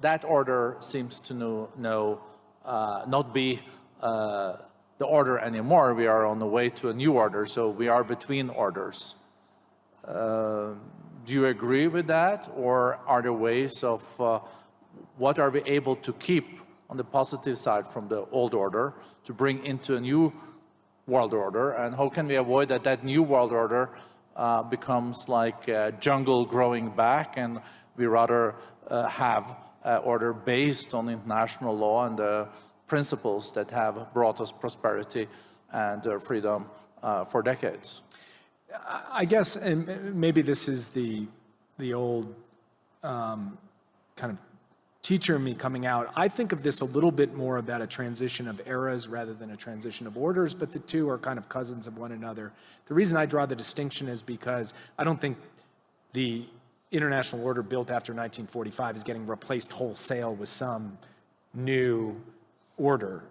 that order seems to not be the order anymore. We are on the way to a new order, so we are between orders. Do you agree with that, or are there ways of what are we able to keep on the positive side from the old order to bring into a new world order, and how can we avoid that new world order becomes like a jungle growing back, and we rather have an order based on international law and the principles that have brought us prosperity and freedom for decades? I guess, and maybe this is the old kind of teacher in me coming out, I think of this a little bit more about a transition of eras rather than a transition of orders, but the two are kind of cousins of one another. The reason I draw the distinction is because I don't think the international order built after 1945 is getting replaced wholesale with some new order.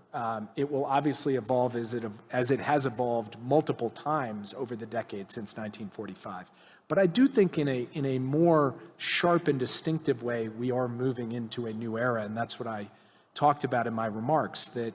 It will obviously evolve as it has evolved multiple times over the decades since 1945. But I do think in a more sharp and distinctive way, we are moving into a new era, and that's what I talked about in my remarks, that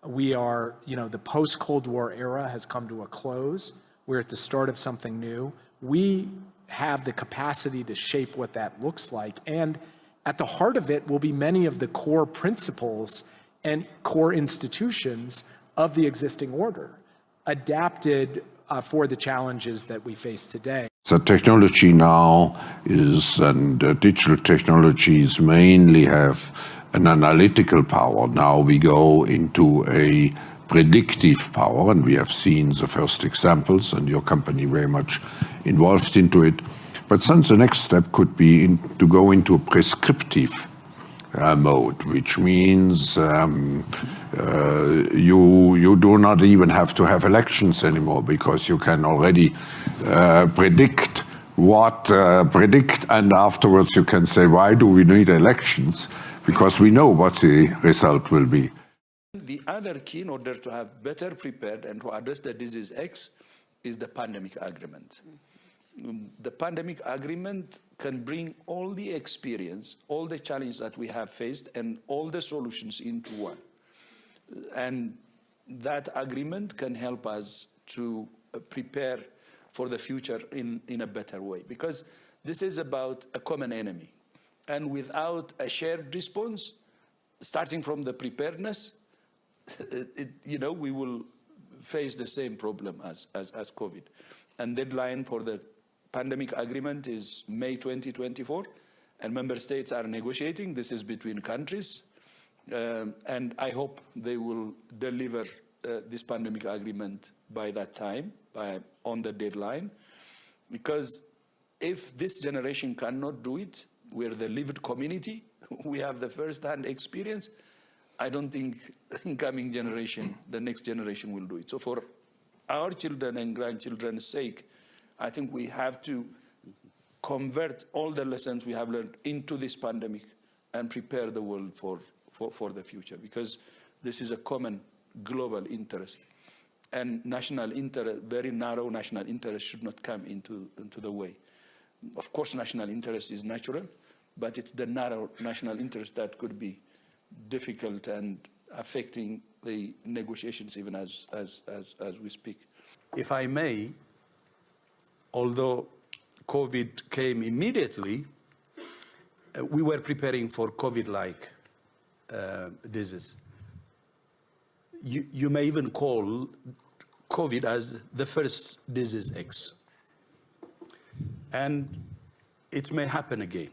we are, the post-Cold War era has come to a close. We're at the start of something new. We have the capacity to shape what that looks like, and at the heart of it will be many of the core principles and core institutions of the existing order, adapted for the challenges that we face today. The technology now is, and digital technologies mainly have an analytical power. Now we go into a predictive power, and we have seen the first examples, and your company very much involved into it. But then the next step could be to go into a prescriptive mode, which means you do not even have to have elections anymore, because you can already predict, and afterwards you can say, why do we need elections? Because we know what the result will be. The other key in order to have better prepared and to address the disease X is the pandemic agreement. The pandemic agreement can bring all the experience, all the challenges that we have faced, and all the solutions into one. And that agreement can help us to prepare for the future in a better way, because this is about a common enemy. And without a shared response, starting from the preparedness, we will face the same problem as COVID. And deadline for the pandemic agreement is May 2024, and member states are negotiating. This is between countries, and I hope they will deliver this pandemic agreement by that time, on the deadline, because if this generation cannot do it, we're the lived community, we have the first-hand experience, I don't think the incoming generation, the next generation, will do it. So for our children and grandchildren's sake, I think we have to convert all the lessons we have learned into this pandemic and prepare the world for the future, because this is a common global interest. And national interest, very narrow national interest, should not come into the way. Of course, national interest is natural, but it's the narrow national interest that could be difficult and affecting the negotiations even as we speak. If I may, although COVID came immediately, we were preparing for COVID-like disease. You may even call COVID as the first disease X. And it may happen again.